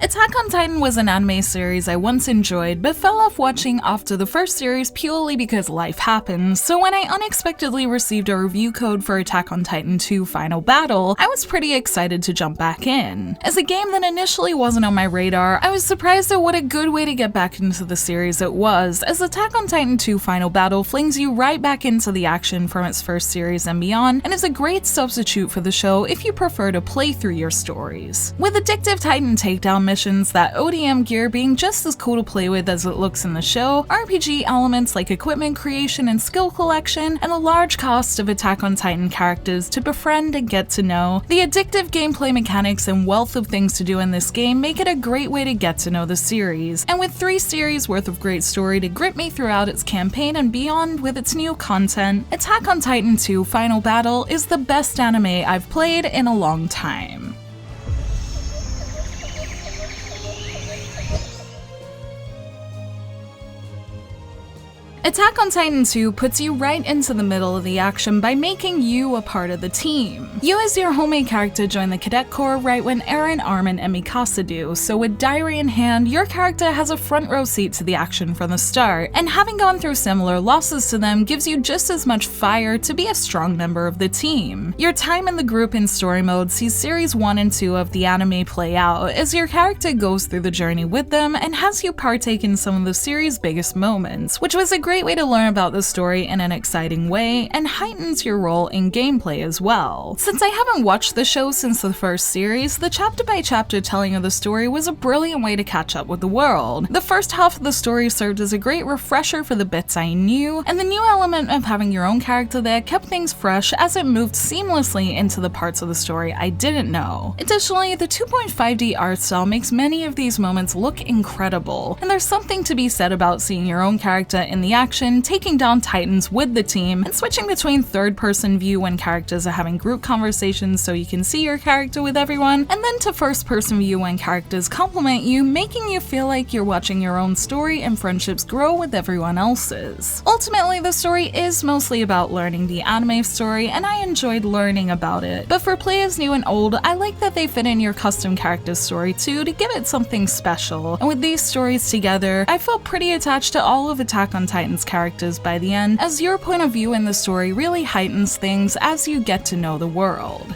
Attack on Titan was an anime series I once enjoyed, but fell off watching after the first series purely because life happens, so when I unexpectedly received a review code for Attack on Titan 2 Final Battle, I was pretty excited to jump back in. As a game that initially wasn't on my radar, I was surprised at what a good way to get back into the series it was, as Attack on Titan 2 Final Battle flings you right back into the action from its first series and beyond, and is a great substitute for the show if you prefer to play through your stories. With addictive Titan takedown missions, that ODM gear being just as cool to play with as it looks in the show, RPG elements like equipment creation and skill collection, and a large cast of Attack on Titan characters to befriend and get to know, the addictive gameplay mechanics and wealth of things to do in this game make it a great way to get to know the series, and with 3 series worth of great story to grip me throughout its campaign and beyond with its new content, Attack on Titan 2 Final Battle is the best anime I've played in a long time. Attack on Titan 2 puts you right into the middle of the action by making you a part of the team. You as your homemade character join the Cadet Corps right when Eren, Armin, and Mikasa do, so with diary in hand, your character has a front row seat to the action from the start, and having gone through similar losses to them gives you just as much fire to be a strong member of the team. Your time in the group in story mode sees series 1 and 2 of the anime play out as your character goes through the journey with them and has you partake in some of the series' biggest moments, which was a great way to learn about the story in an exciting way and heightens your role in gameplay as well. Since I haven't watched the show since the first series, the chapter-by-chapter telling of the story was a brilliant way to catch up with the world. The first half of the story served as a great refresher for the bits I knew, and the new element of having your own character there kept things fresh as it moved seamlessly into the parts of the story I didn't know. Additionally, the 2.5D art style makes many of these moments look incredible, and there's something to be said about seeing your own character in the action, taking down titans with the team, and switching between third-person view when characters are having group conversations so you can see your character with everyone, and then to first-person view when characters compliment you, making you feel like you're watching your own story and friendships grow with everyone else's. Ultimately, the story is mostly about learning the anime story, and I enjoyed learning about it, but for players new and old, I like that they fit in your custom character story too to give it something special, and with these stories together, I felt pretty attached to all of Attack on Titan's characters by the end, as your point of view in the story really heightens things as you get to know the world.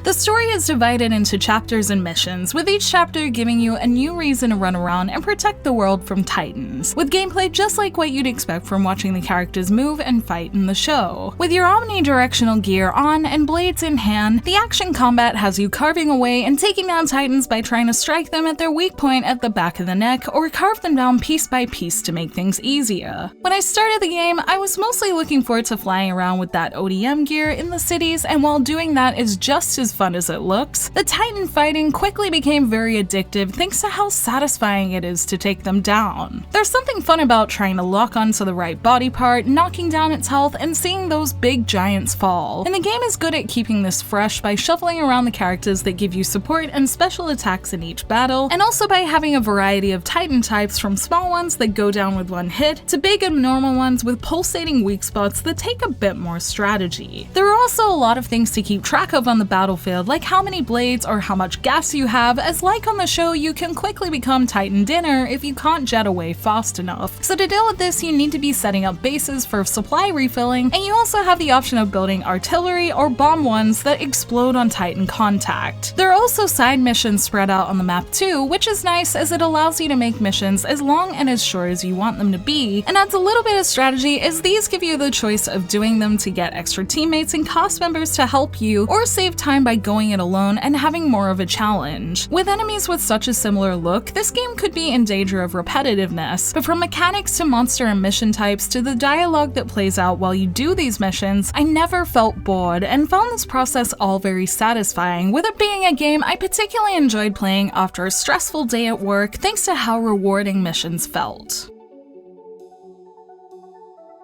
The story is divided into chapters and missions, with each chapter giving you a new reason to run around and protect the world from titans, with gameplay just like what you'd expect from watching the characters move and fight in the show. With your omnidirectional gear on and blades in hand, the action combat has you carving away and taking down titans by trying to strike them at their weak point at the back of the neck, or carve them down piece by piece to make things easier. When I started the game, I was mostly looking forward to flying around with that ODM gear in the cities, and while doing that is just as fun as it looks, the Titan fighting quickly became very addictive thanks to how satisfying it is to take them down. There's something fun about trying to lock onto the right body part, knocking down its health, and seeing those big giants fall. And the game is good at keeping this fresh by shuffling around the characters that give you support and special attacks in each battle, and also by having a variety of Titan types from small ones that go down with one hit, to big abnormal ones with pulsating weak spots that take a bit more strategy. There are also a lot of things to keep track of on the battlefield, like how many blades or how much gas you have, as like on the show, you can quickly become Titan dinner if you can't jet away fast enough. So to deal with this, you need to be setting up bases for supply refilling, and you also have the option of building artillery or bomb ones that explode on Titan contact. There are also side missions spread out on the map too, which is nice as it allows you to make missions as long and as short as you want them to be, and adds a little bit of strategy as these give you the choice of doing them to get extra teammates and cast members to help you, or save time by going it alone and having more of a challenge. With enemies with such a similar look, this game could be in danger of repetitiveness, but from mechanics to monster and mission types to the dialogue that plays out while you do these missions, I never felt bored and found this process all very satisfying, with it being a game I particularly enjoyed playing after a stressful day at work thanks to how rewarding missions felt.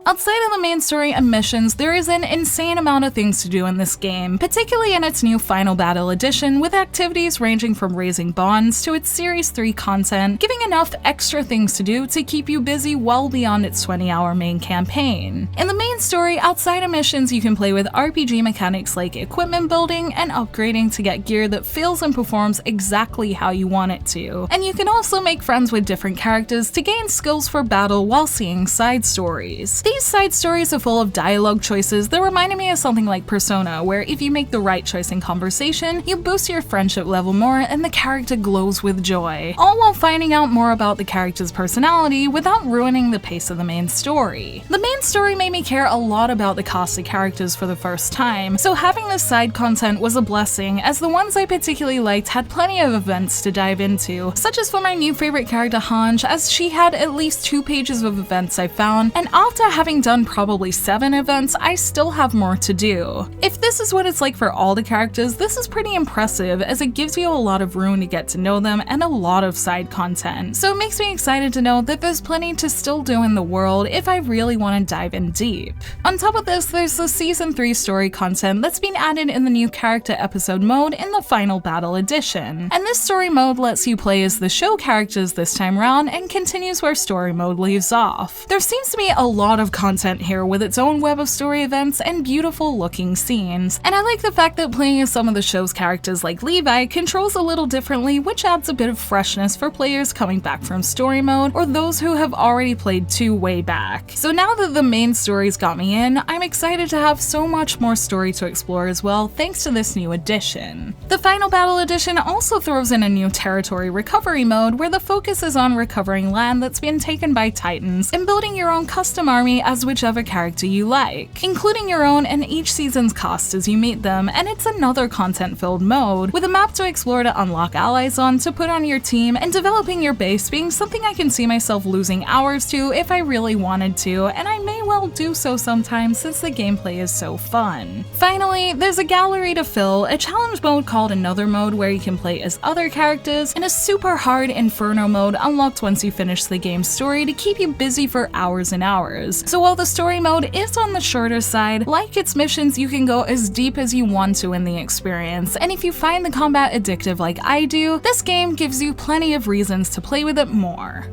Outside of the main story and missions, there is an insane amount of things to do in this game, particularly in its new Final Battle edition, with activities ranging from raising bonds to its Series 3 content, giving enough extra things to do to keep you busy well beyond its 20-hour main campaign. In the main story, outside of missions, you can play with RPG mechanics like equipment building and upgrading to get gear that feels and performs exactly how you want it to. And you can also make friends with different characters to gain skills for battle while seeing side stories. These side stories are full of dialogue choices that reminded me of something like Persona, where if you make the right choice in conversation, you boost your friendship level more and the character glows with joy, all while finding out more about the character's personality without ruining the pace of the main story. The main story made me care a lot about the cast of characters for the first time, so having this side content was a blessing, as the ones I particularly liked had plenty of events to dive into, such as for my new favorite character Hanj, as she had at least 2 pages of events I found, and after having done probably 7 events, I still have more to do. If this is what it's like for all the characters, this is pretty impressive, as it gives you a lot of room to get to know them and a lot of side content, so it makes me excited to know that there's plenty to still do in the world if I really want to dive in deep. On top of this, there's the Season 3 story content that's been added in the new character episode mode in the Final Battle Edition, and this story mode lets you play as the show characters this time round and continues where story mode leaves off. There seems to be a lot of content here with its own web of story events and beautiful looking scenes, and I like the fact that playing as some of the show's characters like Levi controls a little differently, which adds a bit of freshness for players coming back from story mode or those who have already played 2 way back. So now that the main story's got me in, I'm excited to have so much more story to explore as well thanks to this new addition. The Final Battle Edition also throws in a new territory recovery mode where the focus is on recovering land that's been taken by titans and building your own custom army as whichever character you like, including your own and each season's cast as you meet them, and it's another content-filled mode with a map to explore to unlock allies on to put on your team, and developing your base being something I can see myself losing hours to if I really wanted to, and I may well do so sometimes since the gameplay is so fun. Finally, there's a gallery to fill, a challenge mode called Another Mode where you can play as other characters, and a super hard Inferno mode unlocked once you finish the game's story to keep you busy for hours and hours. So while the story mode is on the shorter side, like its missions, you can go as deep as you want to in the experience, and if you find the combat addictive like I do, this game gives you plenty of reasons to play with it more.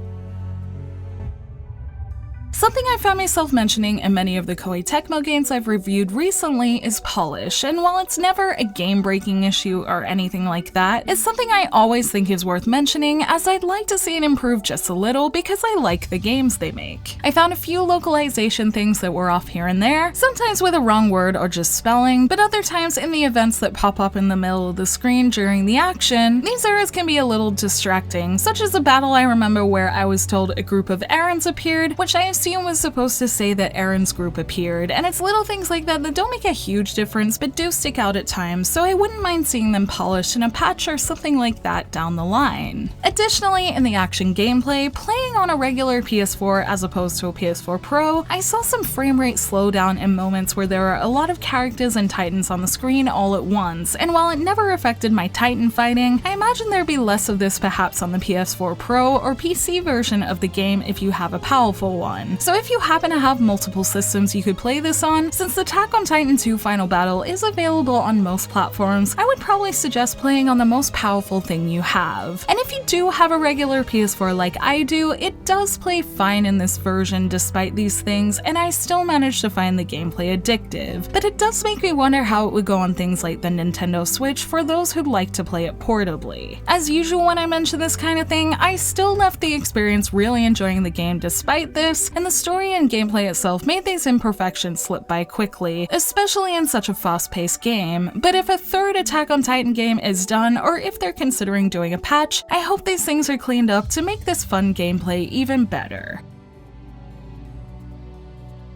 Something I found myself mentioning in many of the Koei Tecmo games I've reviewed recently is polish, and while it's never a game-breaking issue or anything like that, it's something I always think is worth mentioning, as I'd like to see it improve just a little because I like the games they make. I found a few localization things that were off here and there, sometimes with a wrong word or just spelling, but other times in the events that pop up in the middle of the screen during the action, these errors can be a little distracting, such as a battle I remember where I was told a group of errands appeared, which I assume was supposed to say that Aaron's group appeared, and it's little things like that that don't make a huge difference but do stick out at times, so I wouldn't mind seeing them polished in a patch or something like that down the line. Additionally, in the action gameplay, playing on a regular PS4 as opposed to a PS4 Pro, I saw some frame rate slowdown in moments where there are a lot of characters and titans on the screen all at once, and while it never affected my titan fighting, I imagine there'd be less of this perhaps on the PS4 Pro or PC version of the game if you have a powerful one. So if you happen to have multiple systems you could play this on, since Attack on Titan 2 Final Battle is available on most platforms, I would probably suggest playing on the most powerful thing you have. And if you do have a regular PS4 like I do, it does play fine in this version despite these things, and I still managed to find the gameplay addictive. But it does make me wonder how it would go on things like the Nintendo Switch for those who'd like to play it portably. As usual when I mention this kind of thing, I still left the experience really enjoying the game despite this, and the story and gameplay itself made these imperfections slip by quickly, especially in such a fast-paced game. But if a third Attack on Titan game is done, or if they're considering doing a patch, I hope these things are cleaned up to make this fun gameplay even better.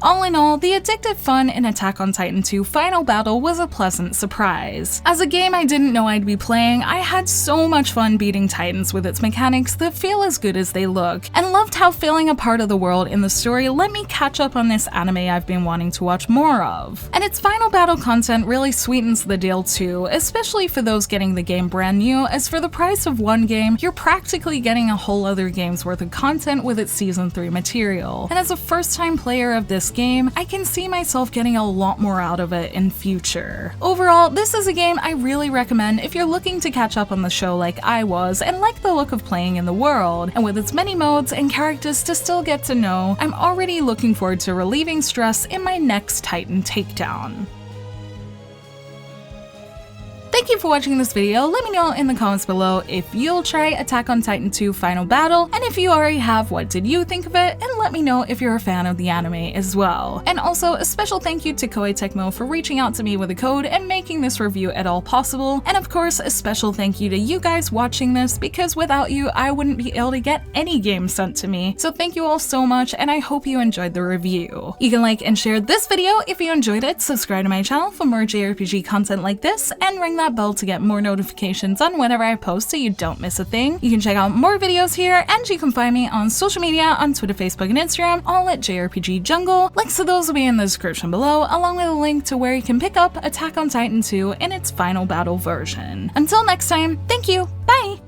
All in all, the addictive fun in Attack on Titan 2 Final Battle was a pleasant surprise. As a game I didn't know I'd be playing, I had so much fun beating titans with its mechanics that feel as good as they look, and loved how failing a part of the world in the story let me catch up on this anime I've been wanting to watch more of. And its Final Battle content really sweetens the deal too, especially for those getting the game brand new, as for the price of one game, you're practically getting a whole other game's worth of content with its Season 3 material. And as a first-time player of this game, I can see myself getting a lot more out of it in future. Overall, this is a game I really recommend if you're looking to catch up on the show like I was and like the look of playing in the world, and with its many modes and characters to still get to know, I'm already looking forward to relieving stress in my next Titan takedown. Thank you for watching this video. Let me know in the comments below if you'll try Attack on Titan 2 Final Battle, and if you already have, what did you think of it? And let me know if you're a fan of the anime as well. And also, a special thank you to Koei Tecmo for reaching out to me with a code and making this review at all possible. And of course, a special thank you to you guys watching this, because without you, I wouldn't be able to get any games sent to me. So thank you all so much, and I hope you enjoyed the review. You can like and share this video if you enjoyed it, subscribe to my channel for more JRPG content like this, and ring that bell to get more notifications on whenever I post so you don't miss a thing. You can check out more videos here, and you can find me on social media on Twitter, Facebook, and Instagram, all at JRPG Jungle. Links to those will be in the description below, along with a link to where you can pick up Attack on Titan 2 in its Final Battle version. Until next time, thank you, bye!